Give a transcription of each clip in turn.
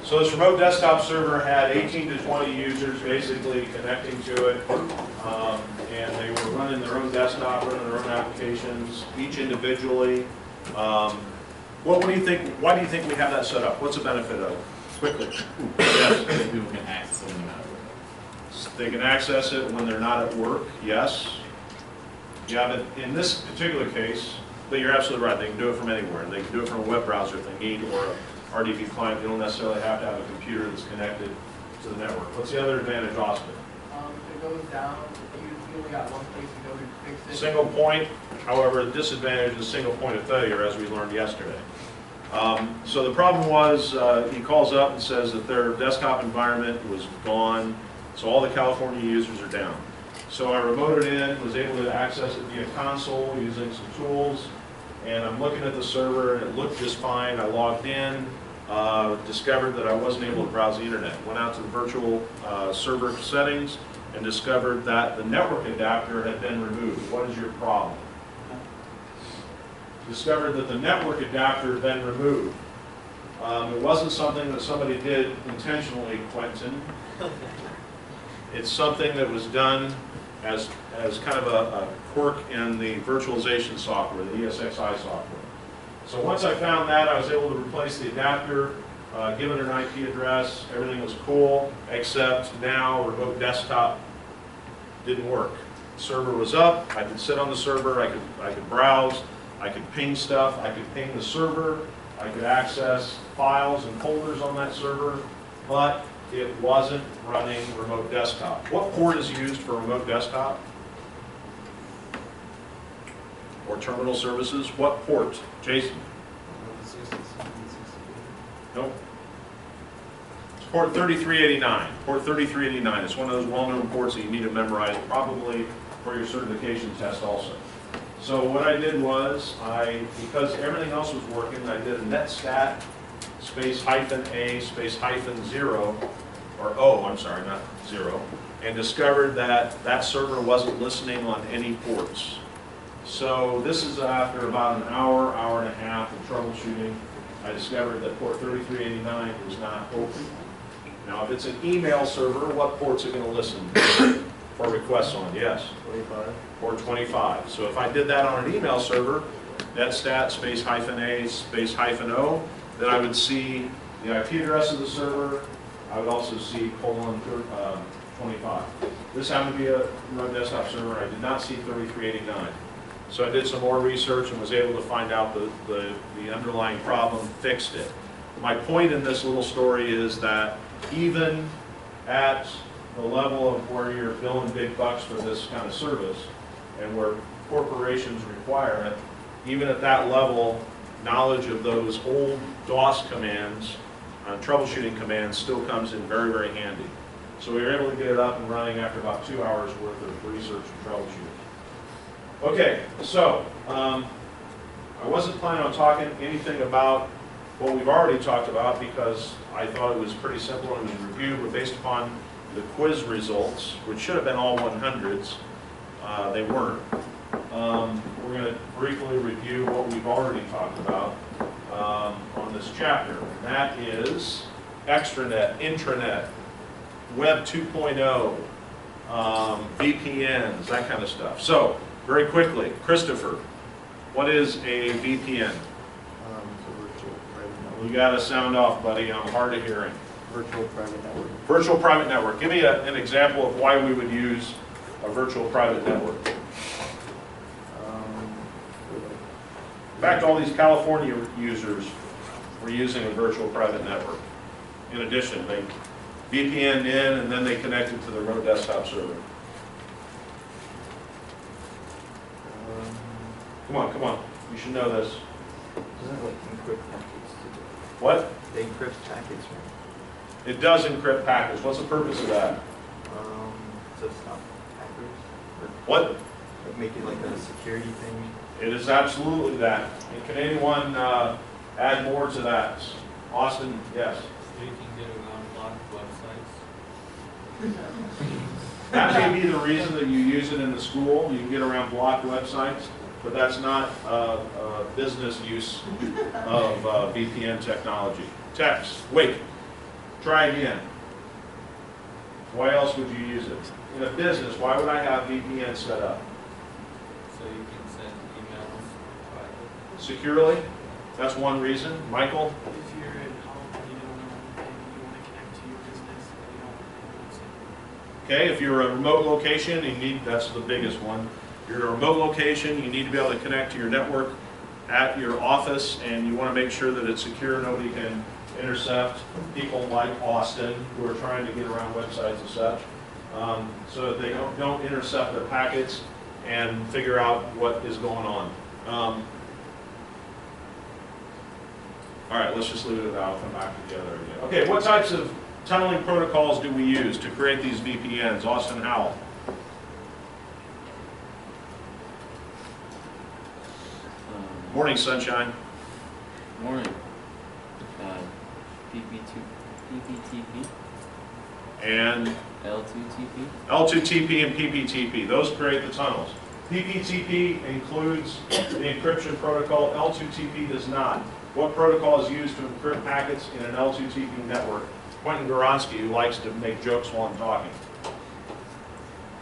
So this remote desktop server had 18 to 20 users basically connecting to it, and they were running their own desktop, running their own applications, each individually. What do you think? Why do you think we have that set up? What's the benefit of it? Quickly. Yes. People can access it when they're not at work. They can access it when they're not at work. Yes. Yeah, but in this particular case, but you're absolutely right. They can do it from anywhere. They can do it from a web browser if they need, or a RDP client. They don't necessarily have to have a computer that's connected to the network. What's the other advantage, Austin? If it goes down, you only got one place to go to fix it. Single point. However, the disadvantage is single point of failure, as we learned yesterday. So the problem was, he calls up and says that their desktop environment was gone, so all the California users are down. So I remoted in, was able to access it via console using some tools, and I'm looking at the server and it looked just fine. I logged in, discovered that I wasn't able to browse the internet. Went out to the virtual server settings and discovered that the network adapter had been removed. What is your problem? Discovered that the network adapter had been removed. It wasn't something that somebody did intentionally, Quentin. It's something that was done as kind of a quirk in the virtualization software, the ESXi software. So once I found that, I was able to replace the adapter, given an IP address, everything was cool, except now remote desktop didn't work. The server was up, I could sit on the server, I could browse, I could ping stuff, I could ping the server, I could access files and folders on that server, but it wasn't running remote desktop. What port is used for remote desktop? Or terminal services? What port? Jason? Nope. It's port 3389. Port 3389. It's one of those well-known ports that you need to memorize, probably for your certification test also. So what I did was, because everything else was working, I did a netstat space -a space -0, or O, I'm sorry, not 0, and discovered that that server wasn't listening on any ports. So this is after about an hour, hour and a half of troubleshooting. I discovered that port 3389 was not open. Now, if it's an email server, what ports are going to listen for requests on? Yes? 25. Port 25. So if I did that on an email server, netstat space -a space -o, then I would see the IP address of the server. I would also see :25. This happened to be a remote desktop server. I did not see 3389. So I did some more research and was able to find out the underlying problem, fixed it. My point in this little story is that even at the level of where you're billing big bucks for this kind of service and where corporations require it, even at that level, knowledge of those old DOS commands, troubleshooting commands, still comes in very, very handy. So we were able to get it up and running after about 2 hours worth of research and troubleshooting. Okay, so I wasn't planning on talking anything about what we've already talked about because I thought it was pretty simple and it was reviewed, but based upon the quiz results, which should have been all 100s, they weren't. We're going to briefly review what we've already talked about on this chapter. And that is extranet, intranet, Web 2.0, VPNs, that kind of stuff. So, very quickly, Christopher, what is a VPN? You got to sound off, buddy. I'm hard of hearing. Virtual private network. Virtual private network. Give me an example of why we would use a virtual private network. In fact, all these California users were using a virtual private network. In addition, they VPN'd in and then they connected to the remote desktop server. Come on. You should know this. Doesn't it like encrypt packets? What? They encrypt packets, right? It does encrypt packets. What's the purpose of that? To stop hackers. Or What? like make it like a security thing. It is absolutely that. And can anyone add more to that? Austin, yes. So you can get around blocked websites. That may be the reason that you use it in the school. You can get around blocked websites, but that's not business use of VPN technology. Text, wait. Try again. Why else would you use it? In a business, why would I have VPN set up? So you can send emails privately. Securely? That's one reason. Michael? If you're at home and you don't know anything, you want to connect to your business, and you don't want to Okay, if you're a remote location, you need, that's the biggest one. You're in a remote location, you need to be able to connect to your network at your office, and you want to make sure that it's secure, nobody can intercept people like Austin who are trying to get around websites and such, so that they don't intercept their packets and figure out what is going on. All right, let's just leave it at that. I'll come back to the other idea. Okay, what types of tunneling protocols do we use to create these VPNs? Austin Howell. Morning, sunshine. Morning. PPTP, And L2TP. L2TP and PPTP, those create the tunnels. PPTP includes the encryption protocol, L2TP does not. What protocol is used to encrypt packets in an L2TP network? Quentin Goronsky, who likes to make jokes while I'm talking.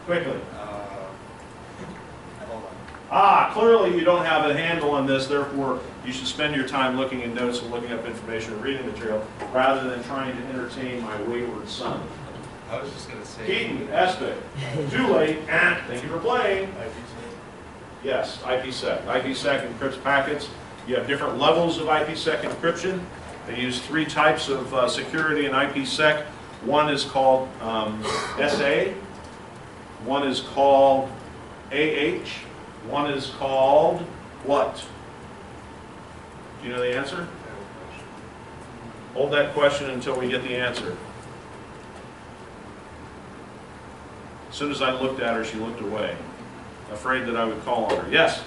Quickly. Hold on. Ah, clearly you don't have a handle on this, therefore you should spend your time looking at notes and looking up information and reading material rather than trying to entertain my wayward son. I was just gonna say. Keaton, Espic, too late, and thank you for playing. Yes, IPsec. IPsec encrypts packets. You have different levels of IPsec encryption. They use three types of security in IPsec. One is called SA, one is called AH, one is called what? Do you know the answer? Hold that question until we get the answer. As soon as I looked at her, she looked away, afraid that I would call on her. Yes?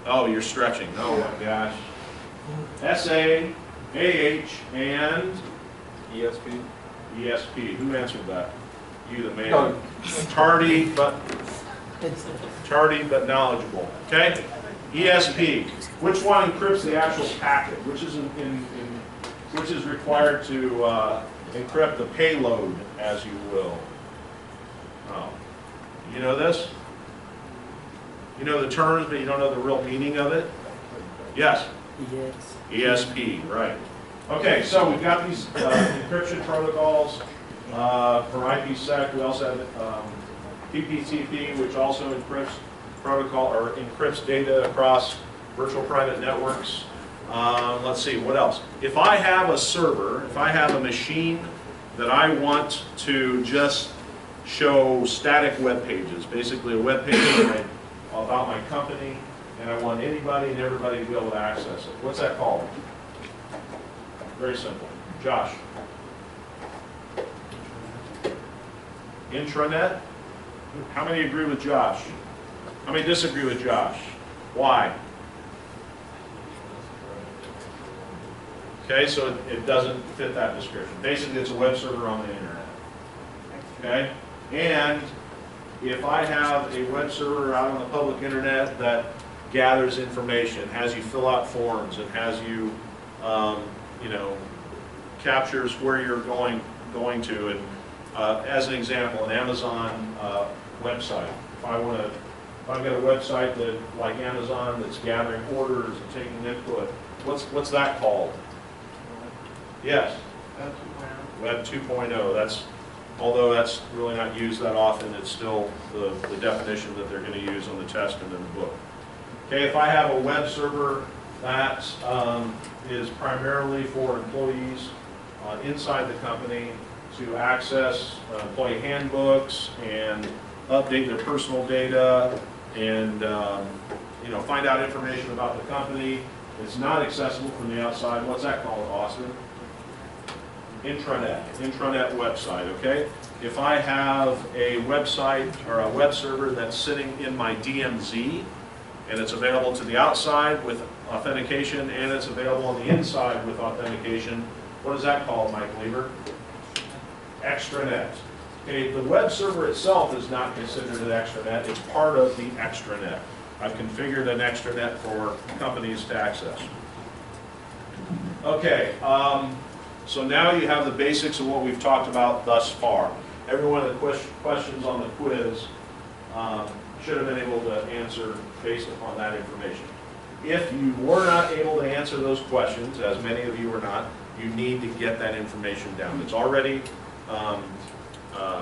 Oh, you're stretching. Oh my gosh. SA, AH, and ESP. ESP. Who answered that? You, the man. No. Tardy but knowledgeable. Okay? ESP. Which one encrypts the actual packet? Which is which is required to encrypt the payload, as you will? Oh. You know this? You know the terms, but you don't know the real meaning of it? Yes? Yes. ESP, right. Okay, so we've got these encryption protocols for IPsec. We also have PPTP, which also encrypts encrypts data across virtual private networks. Let's see, what else? If I have a server, if I have a machine that I want to just show static web pages, basically a web page about my company, and I want anybody and everybody to be able to access it. What's that called? Very simple. Josh. Intranet? How many agree with Josh? How many disagree with Josh? Why? Okay, so it doesn't fit that description. Basically, it's a web server on the internet. Okay? And if I have a web server out on the public internet that gathers information, has you fill out forms, and has you, captures where you're going to, and as an example, an Amazon website. If I've got a website that, like Amazon, that's gathering orders and taking input, what's that called? Yes. Web 2.0. Although that's really not used that often, it's still the definition that they're going to use on the test and in the book. Okay, if I have a web server that is primarily for employees inside the company to access employee handbooks and update their personal data and find out information about the company, it's not accessible from the outside. What's that called, Austin? Intranet website, okay? If I have a website or a web server that's sitting in my DMZ and it's available to the outside with authentication and it's available on the inside with authentication, what is that called, Mike Lieber? Extranet. Okay, the web server itself is not considered an extranet, it's part of the extranet. I've configured an extranet for companies to access. Okay, So now you have the basics of what we've talked about thus far. Every one of the questions on the quiz should have been able to answer based upon that information. If you were not able to answer those questions, as many of you were not, you need to get that information down. It's already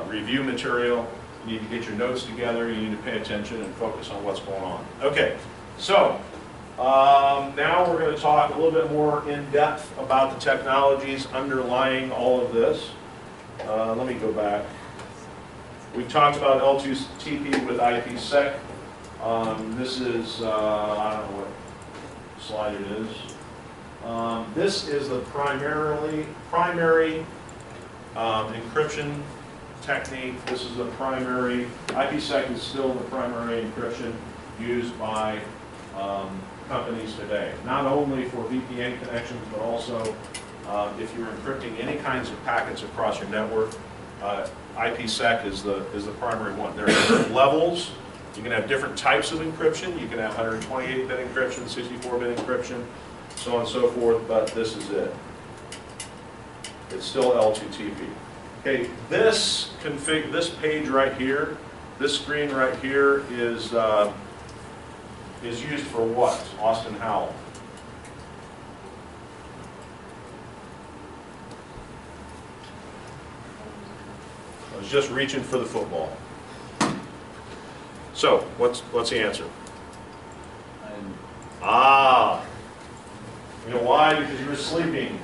review material. You need to get your notes together. You need to pay attention and focus on what's going on. Okay, so now we're going to talk a little bit more in depth about the technologies underlying all of this. Let me go back. We talked about L2TP with IPsec. This is, I don't know what slide it is. This is the primary encryption technique. This is the primary, IPsec is still the primary encryption used by companies today. Not only for VPN connections, but also if you're encrypting any kinds of packets across your network, IPsec is the primary one. There are different levels. You can have different types of encryption. You can have 128-bit encryption, 64-bit encryption, so on and so forth, but this is it. It's still L2TP. Okay, this page right here, this screen right here is used for what? Austin Howell. I was just reaching for the football. So, what's the answer? You know why? Because you were sleeping.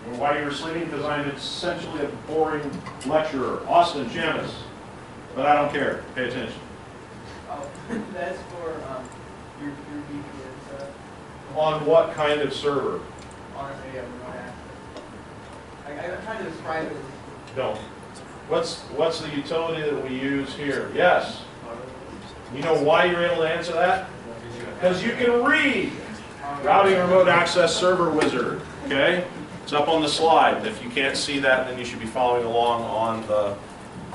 You know why you were sleeping? Because I'm essentially a boring lecturer. Austin, Janice. But I don't care. Pay attention. Oh, that's for your VPN stuff. On what kind of server? On a remote access. I'm trying to describe it. No. What's the utility that we use here? Yes. You know why you're able to answer that? Because you can read. Routing Remote Access Server Wizard. Okay? It's up on the slide. If you can't see that, then you should be following along on the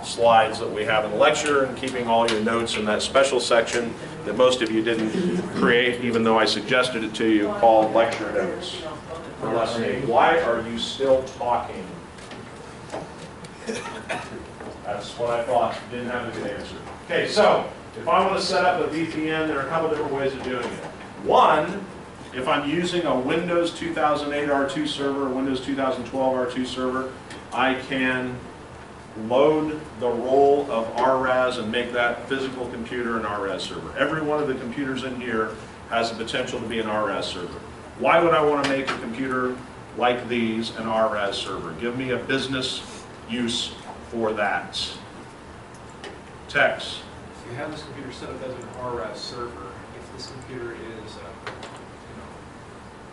slides that we have in the lecture and keeping all your notes in that special section that most of you didn't create, even though I suggested it to you, called lecture notes. For lesson 8. Why are you still talking? That's what I thought. Didn't have a good answer. Okay, so if I want to set up a VPN, there are a couple different ways of doing it. One, if I'm using a Windows 2008 R2 server, a Windows 2012 R2 server, I can load the role of RRAS and make that physical computer an RRAS server. Every one of the computers in here has the potential to be an RRAS server. Why would I want to make a computer like these an RRAS server? Give me a business use for that. Tex. If you have this computer set up as an RRAS server, if this computer is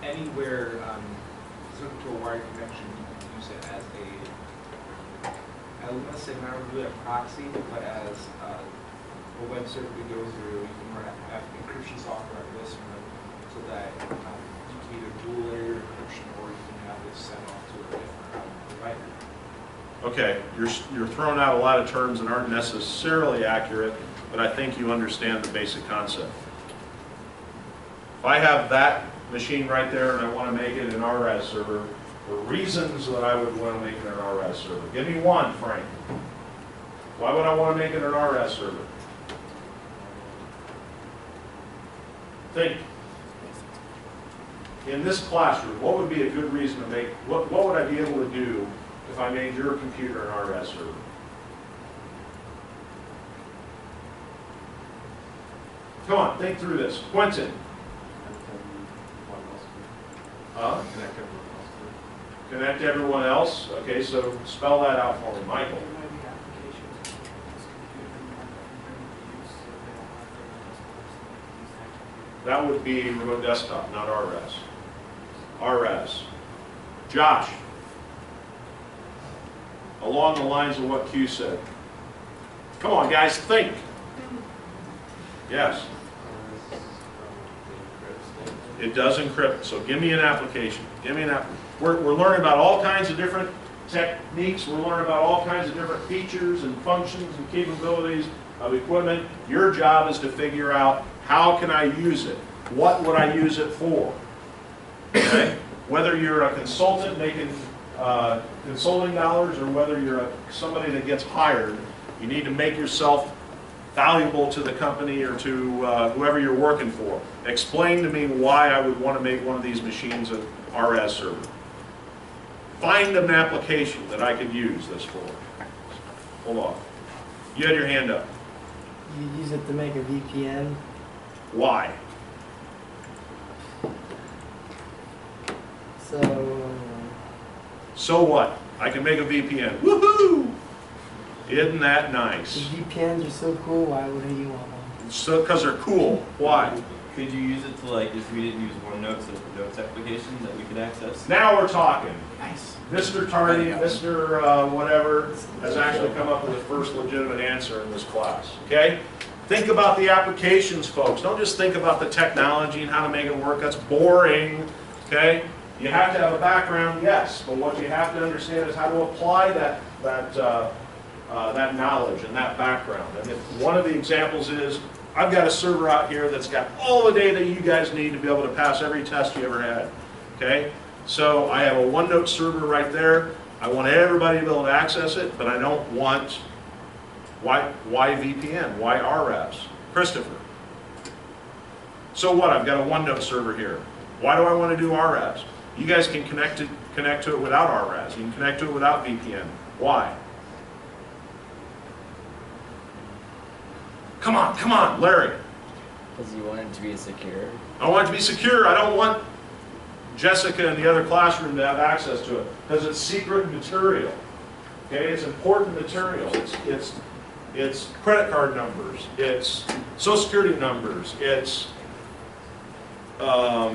anywhere hooked to a wired connection, you can use it as I don't want to say not really a proxy, but as a web server we go through. You can have encryption software like this so that you can either dual layer encryption or you can have this sent off to a different provider. Okay, you're throwing out a lot of terms that aren't necessarily accurate, but I think you understand the basic concept. If I have that machine right there and I want to make it an RRAS server, the reasons that I would want to make it an RRAS server. Give me one, Frank. Why would I want to make it an RRAS server? Think. In this classroom, what would be a good reason to make, what would I be able to do if I made your computer an RRAS server? Come on, think through this. Quentin. Connect everyone else. Okay, so spell that out for me. Michael. That would be remote desktop, not RRAS. RRAS. Josh. Along the lines of what Q said. Come on, guys, think. Yes. It does encrypt, so give me an application. Give me an app. We're learning about all kinds of different techniques. We're learning about all kinds of different features and functions and capabilities of equipment. Your job is to figure out how can I use it? What would I use it for? Okay? Whether you're a consultant making consulting dollars or whether you're somebody that gets hired, you need to make yourself valuable to the company or to whoever you're working for. Explain to me why I would want to make one of these machines an RAS server. Find an application that I could use this for. Hold on. You had your hand up. You use it to make a VPN. Why? So what? I can make a VPN. Woohoo! Isn't that The nice? VPNs are so cool, why wouldn't you want one? So, because they're cool. Why? Could you use it to, like, if we didn't use OneNote, so a notes application that we could access? Now we're talking. Nice. Mr. Tardy, Mr. Whatever, has actually come up with the first legitimate answer in this class, okay? Think about the applications, folks. Don't just think about the technology and how to make it work. That's boring, okay? You have to have a background, yes, but what you have to understand is how to apply that knowledge and that background. And if one of the examples is, I've got a server out here that's got all the data you guys need to be able to pass every test you ever had, okay? So I have a OneNote server right there. I want everybody to be able to access it, but I don't want, why VPN? Why RAS? Christopher. So what? I've got a OneNote server here. Why do I want to do RAS? You guys can connect to it without RAS. You can connect to it without VPN. Why? Come on, Larry. Because you want it to be secure. I want it to be secure. I don't want Jessica in the other classroom to have access to it because it's secret material. Okay, it's important material. It's credit card numbers. It's social security numbers. It's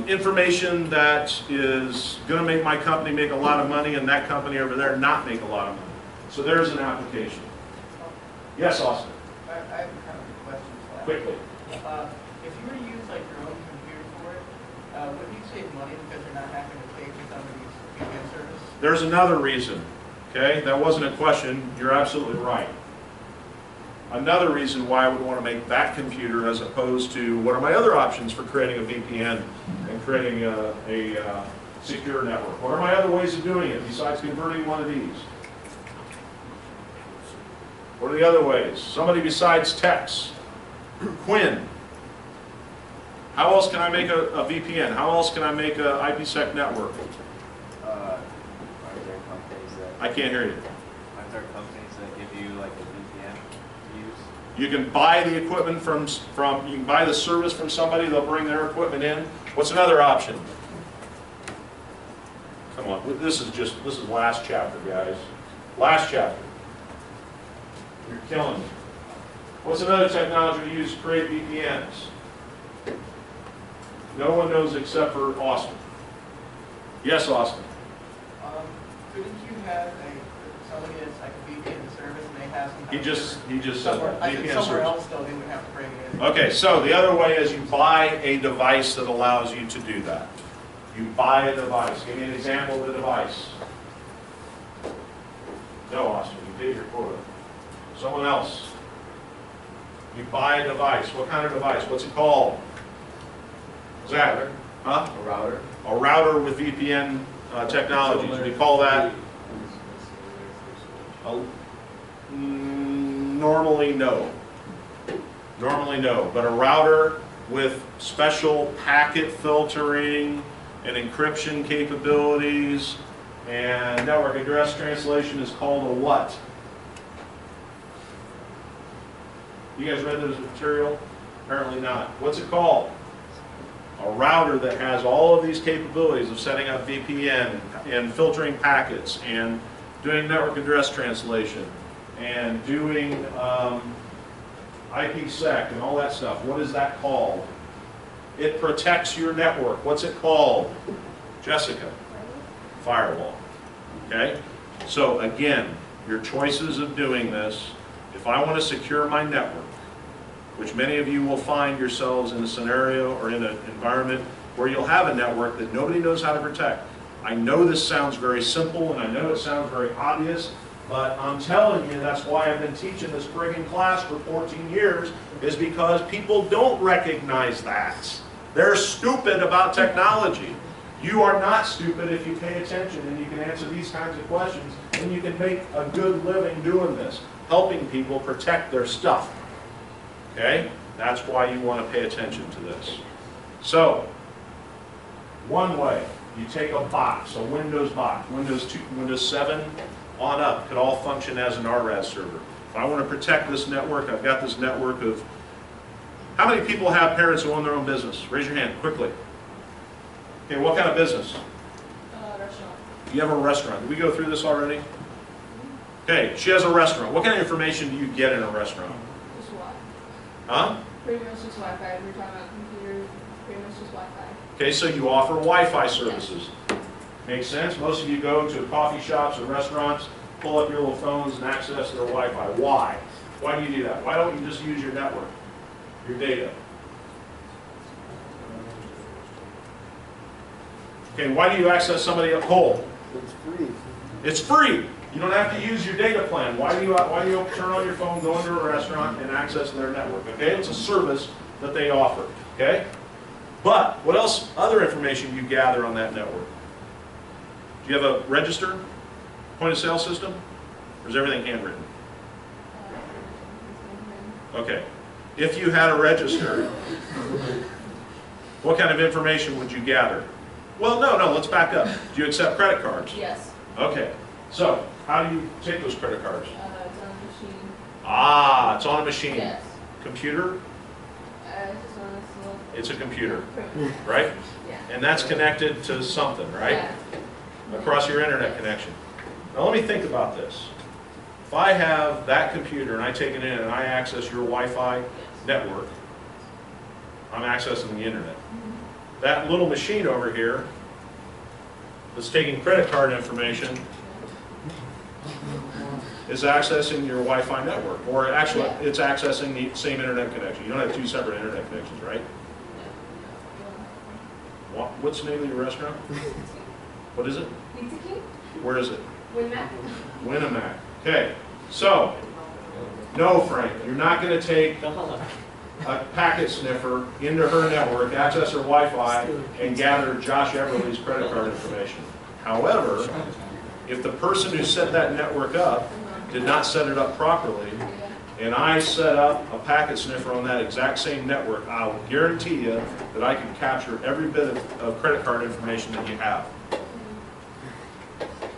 information that is going to make my company make a lot of money and that company over there not make a lot of money. So there's an application. Yes, Austin. I have kind of a question for that. Quickly. If you were to use like your own computer for it, wouldn't you save money because you're not having to pay for some of these VPN service? There's another reason. Okay, that wasn't a question. You're absolutely right. Another reason why I would want to make that computer as opposed to what are my other options for creating a VPN and creating a secure network? What are my other ways of doing it besides converting one of these? What are the other ways? Somebody besides Tex. Quinn. How else can I make a VPN? How else can I make a IPsec network? Are there companies that, I can't hear you. aren't there companies that give you like a VPN to use? You can buy the equipment from you can buy the service from somebody, they'll bring their equipment in. What's another option? Come on, this is last chapter, guys. Last chapter. You're killing me. What's another technology we use to create VPNs? No one knows except for Austin. Yes, Austin. Couldn't you have somebody that's like a VPN service and they have some kind He of just said somewhere, that. I said VPN somewhere service. else though, they would have to bring it in. Okay, so the other way is you buy a device that allows you to do that. You buy a device. Give me an example of the device. No, Austin, you paid your quota. Someone else. You buy a device. What kind of device? What's it called? Zach? Huh? A router? A router with VPN technologies. We call that normally no. Normally no. But a router with special packet filtering and encryption capabilities and network address translation is called a what? You guys read this material? Apparently not. What's it called? A router that has all of these capabilities of setting up VPN and filtering packets and doing network address translation and doing IPsec and all that stuff. What is that called? It protects your network. What's it called? Jessica? Firewall. Okay? So again, your choices of doing this, if I want to secure my network, which many of you will find yourselves in a scenario or in an environment where you'll have a network that nobody knows how to protect. I know this sounds very simple and I know it sounds very obvious, but I'm telling you that's why I've been teaching this friggin' class for 14 years, is because people don't recognize that. They're stupid about technology. You are not stupid if you pay attention and you can answer these kinds of questions, and you can make a good living doing this, helping people protect their stuff. Okay? That's why you want to pay attention to this. So, one way, you take a box, a Windows box, Windows 7 on up, could all function as an RRAS server. If I want to protect this network, I've got this network of, how many people have parents who own their own business? Raise your hand, quickly. Okay, what kind of business? Restaurant. You have a restaurant. Did we go through this already? Okay, she has a restaurant. What kind of information do you get in a restaurant? Just Wi-Fi. Huh? Pretty much just Wi-Fi. We're talking about computers. Pretty much just Wi-Fi. Okay, so you offer Wi-Fi services. Makes sense? Most of you go to coffee shops or restaurants, pull up your little phones and access their Wi-Fi. Why? Why do you do that? Why don't you just use your network, your data? Okay, why do you access somebody at Cole? It's free. It's free. You don't have to use your data plan. Why do you turn on your phone, go into a restaurant, and access their network? Okay, it's a service that they offer. Okay, but what else? Other information you gather on that network? Do you have a register, point of sale system, or is everything handwritten? Okay, if you had a register, what kind of information would you gather? Well, no, let's back up. Do you accept credit cards? Yes. Okay, so how do you take those credit cards? It's on a machine. Ah, it's on a machine. Yes. Computer? It's just on a little. It's a computer, right? Yeah. And that's connected to something, right? Yeah. Across your internet connection. Now let me think about this. If I have that computer and I take it in and I access your Wi-Fi network, I'm accessing the internet. That little machine over here that's taking credit card information is accessing your Wi-Fi network, or actually it's accessing the same internet connection. You don't have two separate internet connections, right? What's the name of your restaurant? What is it? Pizza King? Where is it? Winmac? Winamac. Okay, so, no, Frank, you're not going to take a packet sniffer into her network, access her Wi-Fi, and gather Josh Everly's credit card information. However, if the person who set that network up did not set it up properly, and I set up a packet sniffer on that exact same network, I will guarantee you that I can capture every bit of credit card information that you have.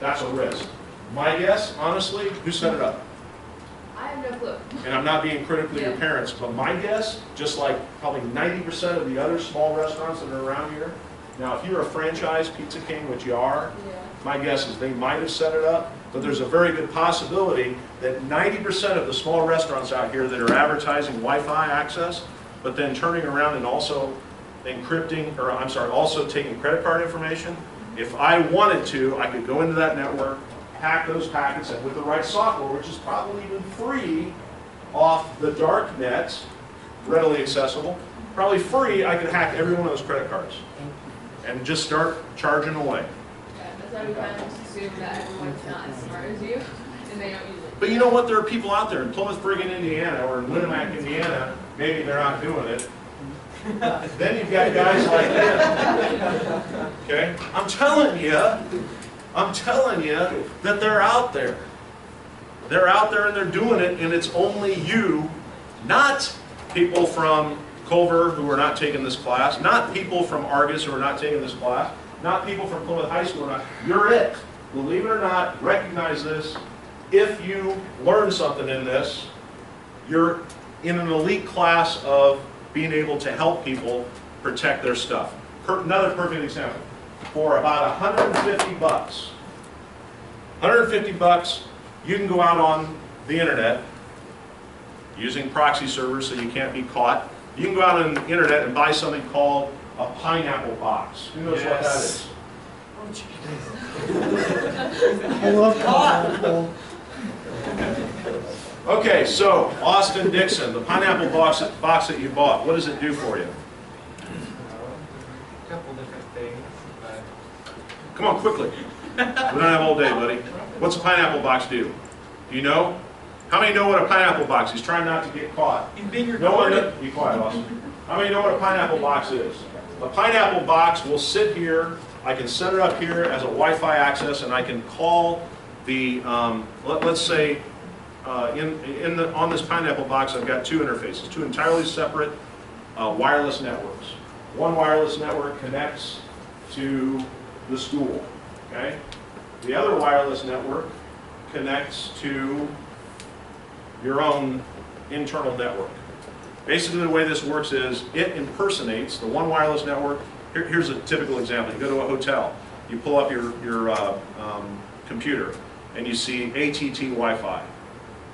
That's a risk. My guess, honestly, who set it up? I have no clue. And I'm not being critical of your parents, but my guess, just like probably 90% of the other small restaurants that are around here, now if you're a franchise Pizza King, which you are, my guess is they might have set it up, but there's a very good possibility that 90% of the small restaurants out here that are advertising Wi-Fi access, but then turning around and also encrypting, or I'm sorry, also taking credit card information, if I wanted to, I could go into that network, hack those packets, and with the right software, which is probably even free off the dark net, readily accessible, probably free, I could hack every one of those credit cards and just start charging away. Yeah, that's why we kind of just assume that everyone's not as smart as you, and they don't use it. But you know what? There are people out there in Plymouth-Briggan, Indiana, or in Winamac, Indiana, maybe they're not doing it. Then you've got guys like them. Okay? I'm telling you that they're out there. They're out there and they're doing it, and it's only you, not people from Culver who are not taking this class, not people from Argus who are not taking this class, not people from Plymouth High School. You're it. Believe it or not, recognize this. If you learn something in this, you're in an elite class of being able to help people protect their stuff. Another perfect example. For about 150 bucks, 150 bucks, you can go out on the internet using proxy servers so you can't be caught. You can go out on the internet and buy something called a pineapple box. Who knows what that is? I love pineapple. Okay, so Austin Dixon, the pineapple box that you bought, what does it do for you? A couple different things, but Come on, quickly. We don't have all day, buddy. What's a pineapple box do? Do you know? How many know what a pineapple box is? He's trying not to get caught. He's being No one, recorded. be quiet, Austin. How many know what a pineapple box is? A pineapple box will sit here I can set it up here as a Wi-Fi access, and I can call the, let's say, on this Pineapple box, I've got two interfaces, two entirely separate wireless networks. One wireless network connects to the school, okay? The other wireless network connects to your own internal network. Basically, the way this works is it impersonates the one wireless network. Here's a typical example. You go to a hotel, you pull up your computer, and you see AT&T Wi-Fi,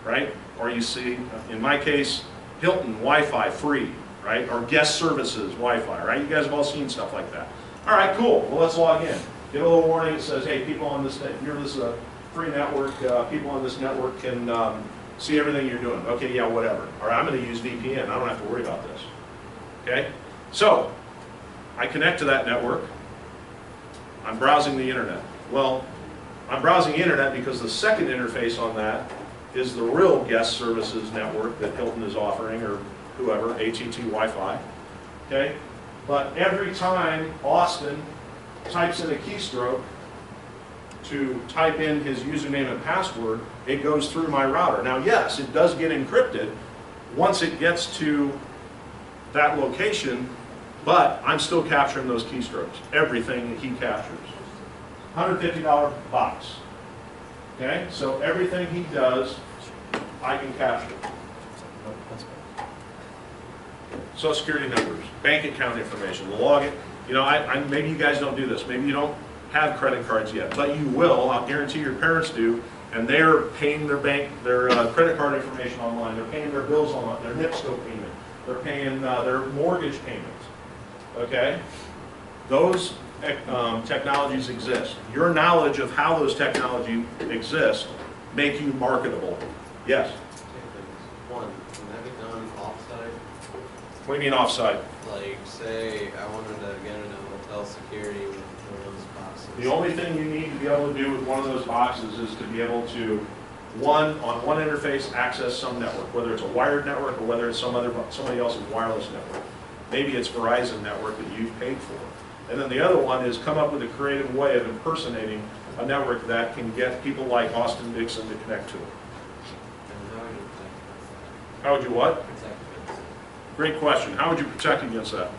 right? Or you see, in my case, Hilton Wi-Fi free, right? Or guest services Wi-Fi, right? You guys have all seen stuff like that. All right, cool. Well, let's log in. Get a little warning that says, hey, people on this, this is a free network, people on this network can see everything you're doing. Okay, yeah, whatever. All right, I'm going to use VPN. I don't have to worry about this. Okay? So, I connect to that network. I'm browsing the internet. Well, I'm browsing the internet because the second interface on that is the real guest services network that Hilton is offering, or whoever, AT&T Wi-Fi. Okay? But every time Austin types in a keystroke to type in his username and password, it goes through my router. Now, yes, it does get encrypted once it gets to that location, but I'm still capturing those keystrokes, everything that he captures. $150 box. Okay, so everything he does, I can capture. Social security numbers, bank account information, log it. You know, maybe you guys don't do this. Maybe you don't have credit cards yet, but you will. I'll guarantee your parents do, and they're paying their credit card information online. They're paying their bills online, their NIPSCO payment. They're paying their mortgage payments. Okay, those technologies exist. Your knowledge of how those technologies exist make you marketable. Yes. One, can that be done offsite? What do you mean offsite? Like, say I wanted to get into hotel security with one of those boxes. The only thing you need to be able to do with one of those boxes is to be able to, on one interface, access some network, whether it's a wired network or whether it's somebody else's wireless network. Maybe it's Verizon network that you've paid for. And then the other one is come up with a creative way of impersonating a network that can get people like Austin Dixon to connect to it. And how would you protect against that? How would you what? Protect against it. Great question. How would you protect against that?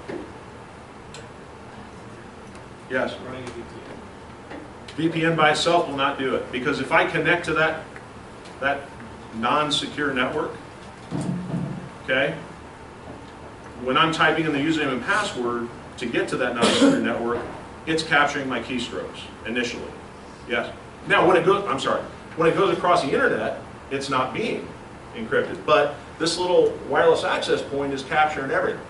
Yes? Running a VPN. VPN by itself will not do it, because if I connect to that non-secure network, okay, when I'm typing in the username and password to get to that non-secure network, it's capturing my keystrokes initially. Yes. Now, when it goes across the internet, it's not being encrypted, but this little wireless access point is capturing everything.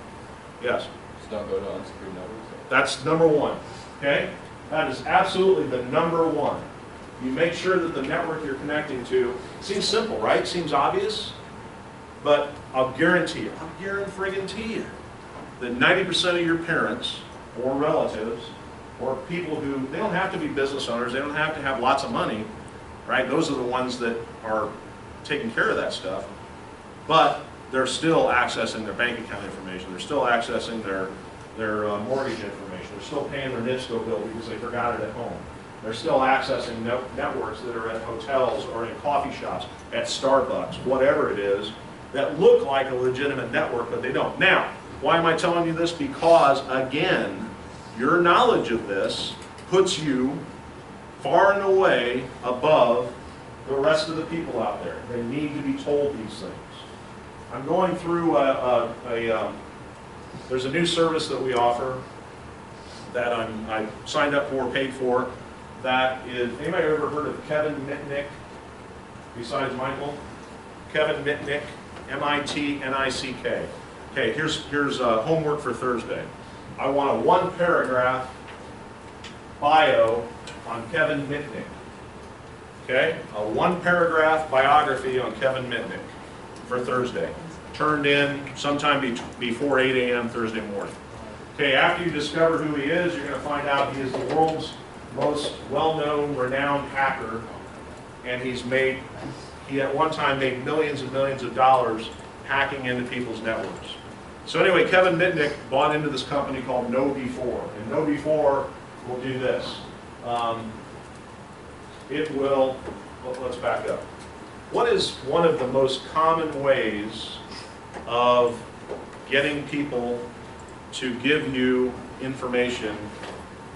Yes. Just don't go to unsecured networks. That's number one. Okay? That is absolutely the number one. You make sure that the network you're connecting to, seems simple, right? Seems obvious, but I'll guarantee you, that 90% of your parents or relatives or people who, they don't have to be business owners, they don't have to have lots of money, right? Those are the ones that are taking care of that stuff, but they're still accessing their bank account information, they're still accessing their mortgage information, they're still paying their NIPSCO bill because they forgot it at home. They're still accessing networks that are at hotels or in coffee shops, at Starbucks, whatever it is, that look like a legitimate network, but they don't. Now, why am I telling you this? Because, again, your knowledge of this puts you far and away above the rest of the people out there. They need to be told these things. I'm going through there's a new service that we offer that I signed up for, paid for, that is, anybody ever heard of Kevin Mitnick besides Michael? Kevin Mitnick, M-I-T-N-I-C-K. Okay, here's homework for Thursday. I want a one-paragraph bio on Kevin Mitnick. Okay, a one-paragraph biography on Kevin Mitnick for Thursday. Turned in sometime before 8 a.m. Thursday morning. Okay, after you discover who he is, you're going to find out he is the world's most well-known, renowned hacker, and he at one time made millions and millions of dollars hacking into people's networks. So anyway, Kevin Mitnick bought into this company called KnowBe4, and KnowBe4 will do this. It will, let's back up. What is one of the most common ways of getting people to give you information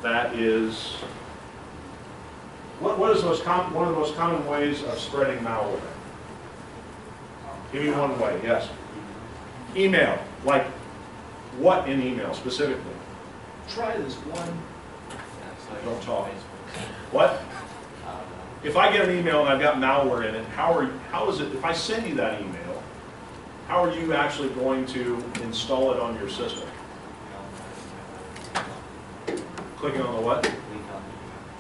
that is, what is one of the most common ways of spreading malware? Give me one way, yes. Email, like what in email specifically? Try this one. Don't talk. What? If I get an email and I've got malware in it, how is it, if I send you that email, how are you actually going to install it on your system? Clicking on the what?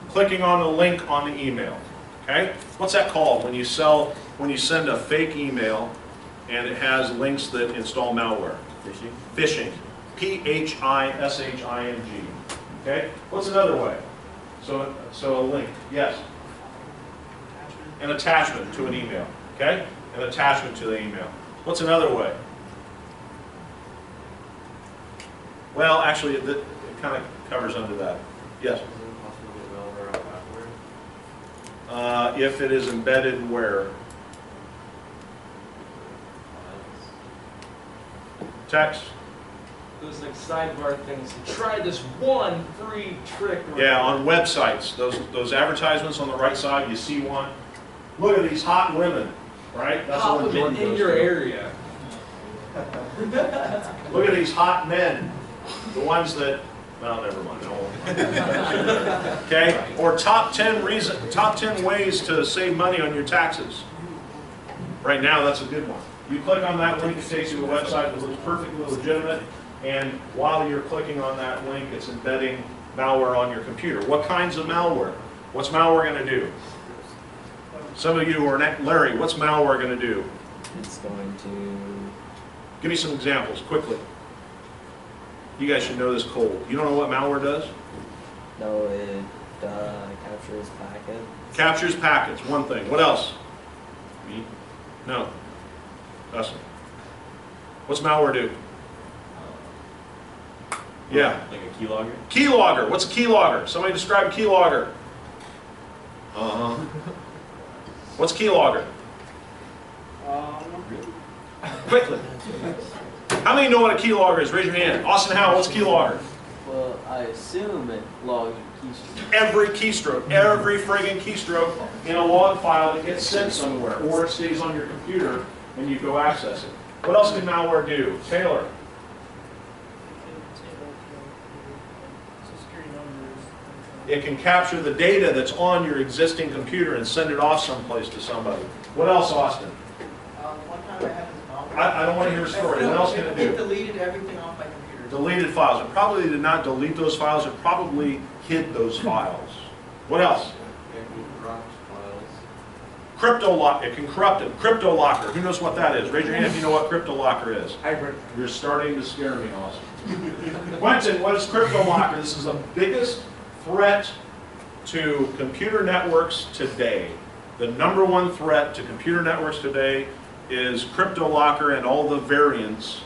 Clicking on the link on the email. Okay? What's that called when you send a fake email and it has links that install malware? Phishing. Phishing. P-H-I-S-H-I-N-G. Okay? What's another way? So a link. Yes? An attachment to an email. Okay? An attachment to the email. What's another way? Well, actually, it kind of covers under that. Yes? Is it possible to get malware on If it is embedded where? Text? Those like sidebar things. Try this one free trick. Yeah, on websites, those advertisements on the right side, you see one. Look at these hot women, right? That's Hot what women Jordan in goes your to. area. Look at these hot men, the ones that, well, never mind. I won't. Okay, or top 10 ways to save money on your taxes. Right now, that's a good one. You click on that link, it takes you to a website that looks perfectly legitimate, and while you're clicking on that link, it's embedding malware on your computer. What kinds of malware? What's malware going to do? Some of you are, Larry, what's malware going to do? It's going to... Give me some examples, quickly. You guys should know this cold. You don't know what malware does? No, it captures packets. Captures packets, one thing. What else? Me? No. Dustin. What's malware do? Yeah. Like a keylogger? Keylogger. What's a keylogger? Somebody describe a keylogger. Uh-huh. What's keylogger? Quickly. How many know what a keylogger is? Raise your hand. Austin Howe, what's keylogger? Well, I assume it logs your keystroke. Every keystroke, every friggin' keystroke in a log file that gets sent somewhere, or it stays on your computer and you go access it. What else can malware do? Taylor? It can capture the data that's on your existing computer and send it off someplace to somebody. What else, Austin? One time I had this malware. I don't want to hear a story. What else can it It do? deleted everything off my computer. Deleted files. It probably did not delete those files. It probably hid those files. What else? It can corrupt files. CryptoLocker. It can corrupt it. CryptoLocker. Who knows what that is? Raise your hand if you know what CryptoLocker is. Hybrid. You're starting to scare me, Austin. Quentin, what is CryptoLocker? This is the biggest threat to computer networks today. The number one threat to computer networks today is CryptoLocker and all the variations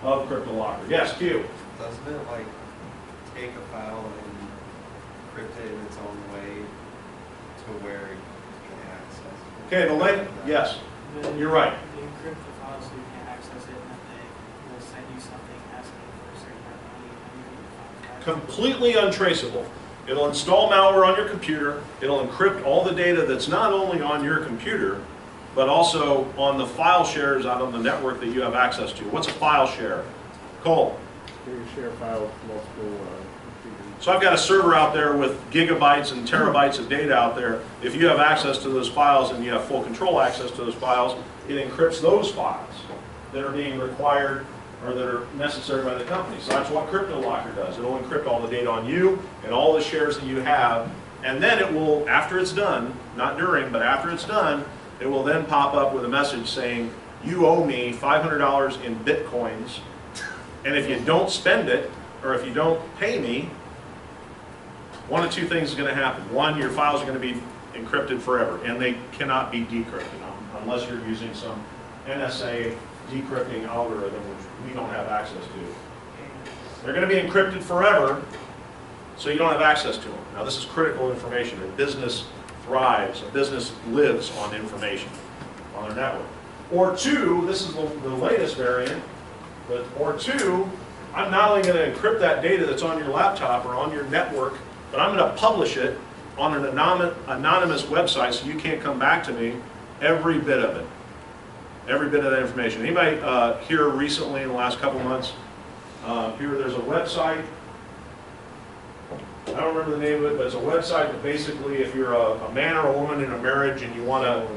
of CryptoLocker. Yes, Q. Doesn't it like take a file and encrypt it in its own way to where you can access it? Okay, the link, yes, you're right. They encrypt the file so you can't access it, and then they will send you something asking for a certain amount of money, and you get the file back. Completely untraceable. It'll install malware on your computer. It'll encrypt all the data that's not only on your computer, but also on the file shares out on the network that you have access to. What's a file share? Cole? You share files with multiple computers. So I've got a server out there with gigabytes and terabytes of data out there. If you have access to those files and you have full control access to those files, it encrypts those files that are being required or that are necessary by the company. So that's what CryptoLocker does. It'll encrypt all the data on you and all the shares that you have, and then it will, after it's done, not during, but after it's done, it will then pop up with a message saying, you owe me $500 in Bitcoins, and if you don't spend it, or if you don't pay me, one of two things is going to happen. One, your files are going to be encrypted forever, and they cannot be decrypted unless you're using some NSA decrypting algorithm, which we don't have access to. They're going to be encrypted forever, so you don't have access to them. Now this is critical information. A business thrives, a business lives on information on their network. Or two, this is the latest variant, but or two, I'm not only going to encrypt that data that's on your laptop or on your network, but I'm going to publish it on an anonymous website so you can't come back to me, every bit of it. Every bit of that information. Anybody here recently in the last couple months, here there's a website, I don't remember the name of it, but it's a website that basically if you're a man or a woman in a marriage and you want to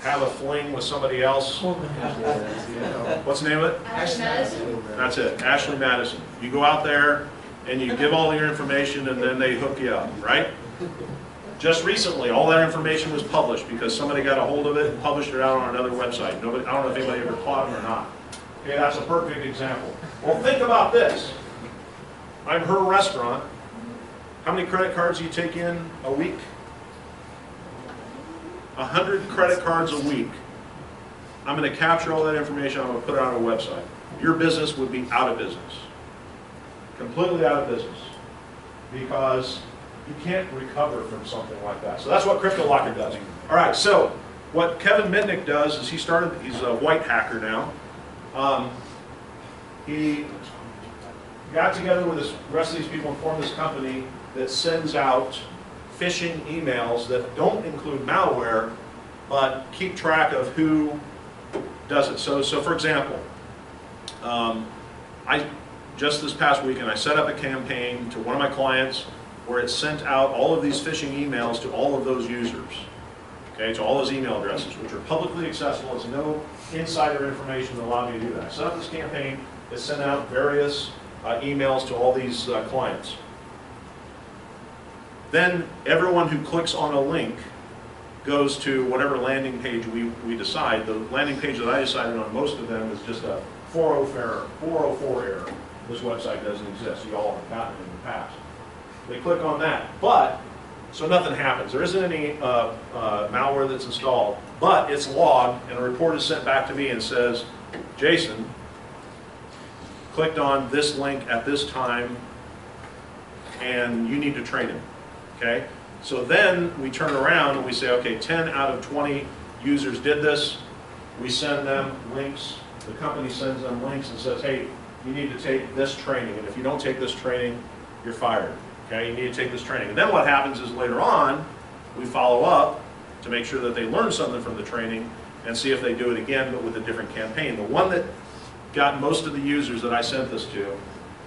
have a fling with somebody else, what's the name of it? Ashley Madison? That's it, Ashley Madison. You go out there and you give all your information and then they hook you up, right? Just recently, all that information was published because somebody got a hold of it and published it out on another website. Nobody, I don't know if anybody ever caught them or not. Okay, that's a perfect example. Well, think about this. I'm her restaurant. How many credit cards do you take in a week? 100 credit cards a week. I'm going to capture all that information. I'm going to put it on a website. Your business would be out of business. Completely out of business. Because you can't recover from something like that. So that's what CryptoLocker does. All right, so what Kevin Mitnick does is he's a white hacker now. He got together with the rest of these people and formed this company that sends out phishing emails that don't include malware, but keep track of who does it. So for example, just this past weekend, I set up a campaign to one of my clients where it sent out all of these phishing emails to all of those users, okay, to all those email addresses, which are publicly accessible. There's no insider information that allowed me to do that. I set up this campaign that sent out various emails to all these clients. Then everyone who clicks on a link goes to whatever landing page we decide. The landing page that I decided on most of them is just a 404 error. This website doesn't exist. You all have gotten it in the past. They click on that, but, so nothing happens. There isn't any malware that's installed, but it's logged and a report is sent back to me and says, Jason clicked on this link at this time and you need to train him, okay? So then we turn around and we say, okay, 10 out of 20 users did this. We send them links. The company sends them links and says, hey, you need to take this training, and if you don't take this training, you're fired. Okay, you need to take this training. And then what happens is later on, we follow up to make sure that they learn something from the training and see if they do it again, but with a different campaign. The one that got most of the users that I sent this to,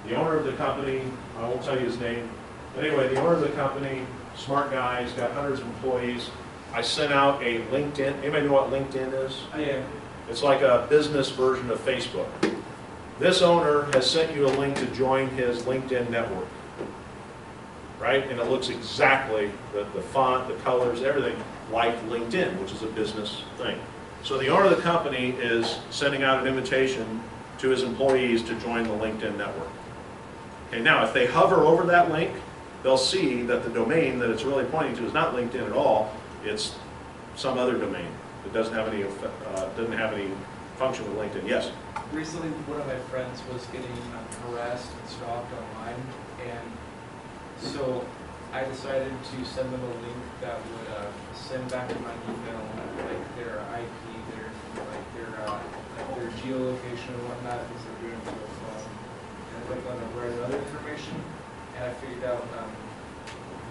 the owner of the company, I won't tell you his name, but anyway, the owner of the company, smart guy, he's got hundreds of employees. I sent out a LinkedIn. Anybody know what LinkedIn is? Yeah. It's like a business version of Facebook. This owner has sent you a link to join his LinkedIn network. Right? And it looks exactly, the font, the colors, everything like LinkedIn, which is a business thing. So the owner of the company is sending out an invitation to his employees to join the LinkedIn network. Okay, now if they hover over that link, they'll see that the domain that it's really pointing to is not LinkedIn at all, it's some other domain that doesn't have any function with LinkedIn. Yes? Recently, one of my friends was getting harassed and stalked online, and so I decided to send them a link that would send back to my email like their IP, their geolocation and whatnot, because they're doing it with their phone. And I clicked on the right other information, and I figured out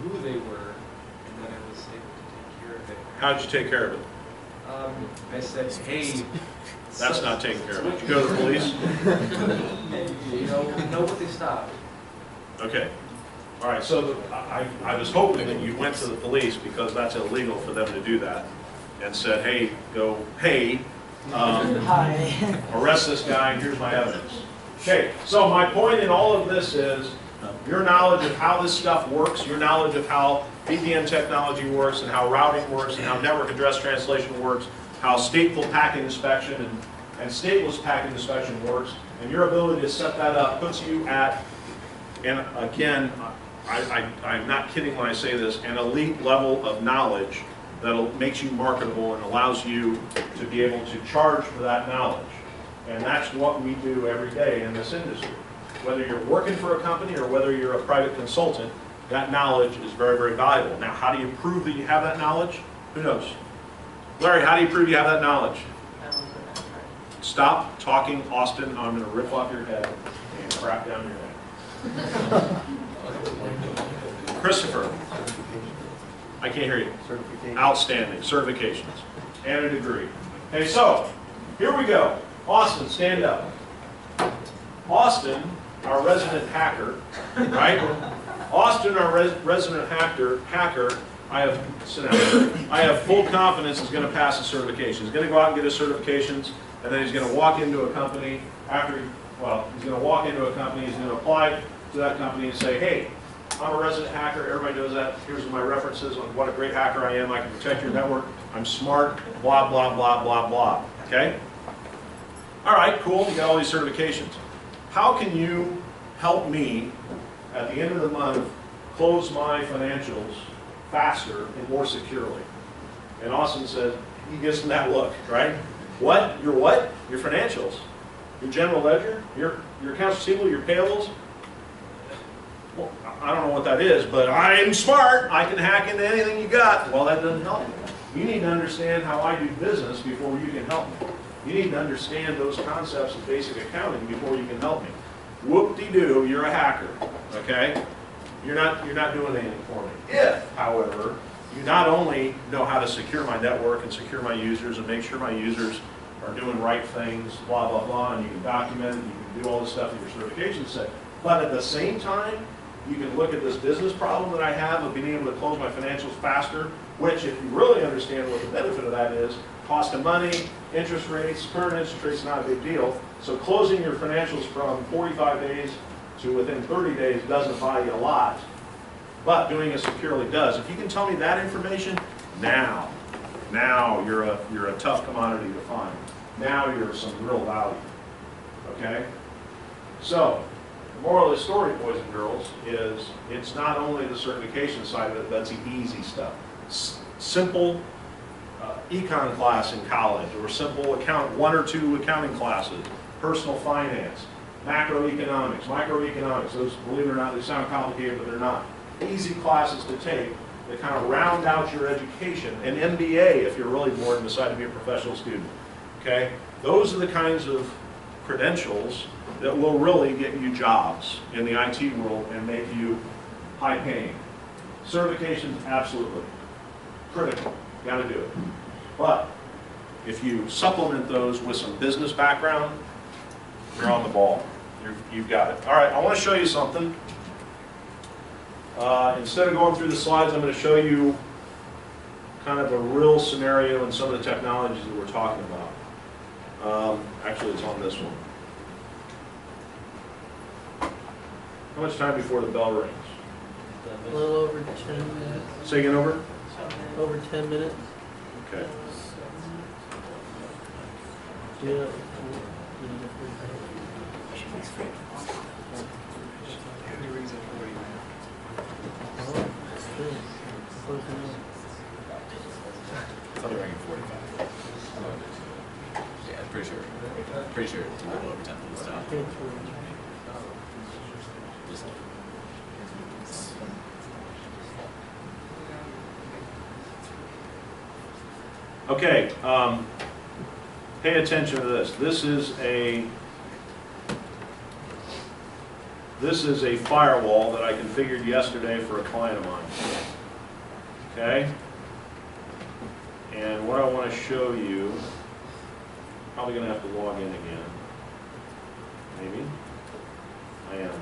who they were, and then I was able to take care of it. How did you take care of it? I said, hey. That's not taking care of it. Did you go to the police? No, but they stopped. Okay. All right, so I was hoping that you went to the police because that's illegal for them to do that and said, hey, arrest this guy and here's my evidence. Okay, so my point in all of this is your knowledge of how this stuff works, your knowledge of how VPN technology works and how routing works and how network address translation works, how stateful packet inspection and stateless packet inspection works, and your ability to set that up puts you at, and again, I'm not kidding when I say this, an elite level of knowledge that makes you marketable and allows you to be able to charge for that knowledge. And that's what we do every day in this industry. Whether you're working for a company or whether you're a private consultant, that knowledge is very, very valuable. Now, how do you prove that you have that knowledge? Who knows? Larry, how do you prove you have that knowledge? Stop talking, Austin. I'm going to rip off your head and crap down your head. Christopher, I can't hear you. Certification. Outstanding. Certifications and a degree. Okay, so here we go. Austin, stand up. Austin, our resident hacker, right? Austin, our resident hacker, I have full confidence is going to pass the certification. He's going to go out and get his certifications, and then he's going to walk into a company he's going to walk into a company, he's going to apply to that company and say, hey, I'm a resident hacker, everybody knows that, here's my references on what a great hacker I am, I can protect your network, I'm smart, blah, blah, blah, blah, blah, okay? All right, cool, you got all these certifications. How can you help me, at the end of the month, close my financials faster and more securely? And Austin says, he gives him that look, right? What? Your what? Your financials. Your general ledger? Your accounts receivable? Your payables? Well, I don't know what that is, but I'm smart. I can hack into anything you got. Well, that doesn't help me. You need to understand how I do business before you can help me. You need to understand those concepts of basic accounting before you can help me. Whoop-de-doo, you're a hacker, okay? You're not doing anything for me. If, however, you not only know how to secure my network and secure my users and make sure my users are doing right things, blah, blah, blah, and you can document it, you can do all the stuff that your certifications say, but at the same time, you can look at this business problem that I have of being able to close my financials faster, which, if you really understand what the benefit of that is, cost of money, interest rates, current interest rates, not a big deal. So closing your financials from 45 days to within 30 days doesn't buy you a lot, but doing it securely does. If you can tell me that information, now you're a tough commodity to find. Now you're of some real value, okay? So, the moral of the story, boys and girls, is it's not only the certification side of it, that's the easy stuff. Simple econ class in college, or simple one or two accounting classes, personal finance, macroeconomics, microeconomics. Those, believe it or not, they sound complicated, but they're not. Easy classes to take that kind of round out your education. An MBA, if you're really bored and decide to be a professional student. Okay? Those are the kinds of credentials that will really get you jobs in the IT world and make you high paying. Certifications, absolutely. Critical. Got to do it. But if you supplement those with some business background, you're on the ball. You've got it. All right, I want to show you something. Instead of going through the slides, I'm going to show you kind of a real scenario and some of the technologies that we're talking about. Actually, it's on this one. How much time before the bell rings? A little over 10 minutes. Say again, over? Over 10 minutes. Okay. Yeah. It's only ringing 45. Yeah, pretty sure. Pretty sure it's a little over 10 minutes now. Just Okay, pay attention to this. This is a firewall that I configured yesterday for a client of mine. Okay? And what I want to show you, probably going to have to log in again. Maybe. I am.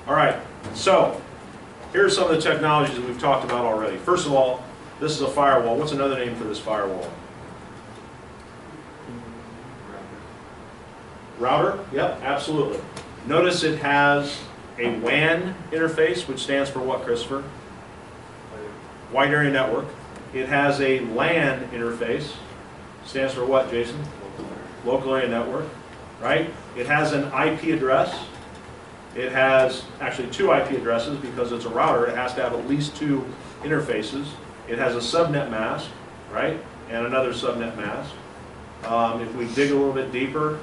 All right, so here's some of the technologies that we've talked about already. First of all, this is a firewall. What's another name for this firewall? Router? Yep, absolutely. Notice it has a WAN interface, which stands for what, Christopher? Wide Area Network. It has a LAN interface. Stands for what, Jason? Local Area Network, right? It has an IP address. It has actually two IP addresses because it's a router. It has to have at least two interfaces. It has a subnet mask, right? And another subnet mask. If we dig a little bit deeper,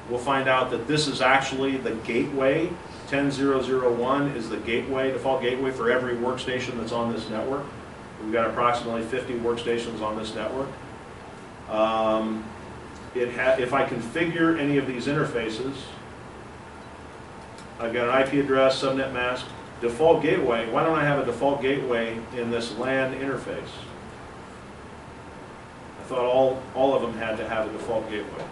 we'll find out that this is actually the gateway. 10.0.0.1 is the gateway, default gateway for every workstation that's on this network. We've got approximately 50 workstations on this network. If I configure any of these interfaces, I've got an IP address, subnet mask, default gateway. Why don't I have a default gateway in this LAN interface? I thought all of them had to have a default gateway.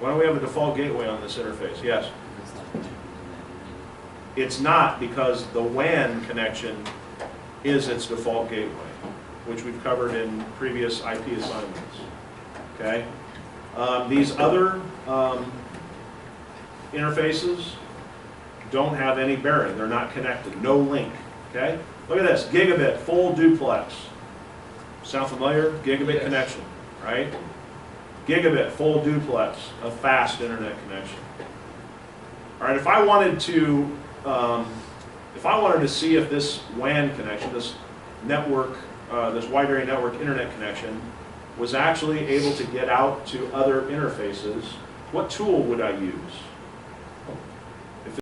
Why don't we have a default gateway on this interface? Yes? It's not, because the WAN connection is its default gateway, which we've covered in previous IP assignments. Okay? These other interfaces don't have any bearing. They're not connected. No link. Okay? Look at this. Gigabit, full duplex. Sound familiar? Gigabit Yes. connection, right? Gigabit, full duplex, a fast internet connection. All right, if I wanted to see if this WAN connection, this network, this wide area network internet connection, was actually able to get out to other interfaces, what tool would I use?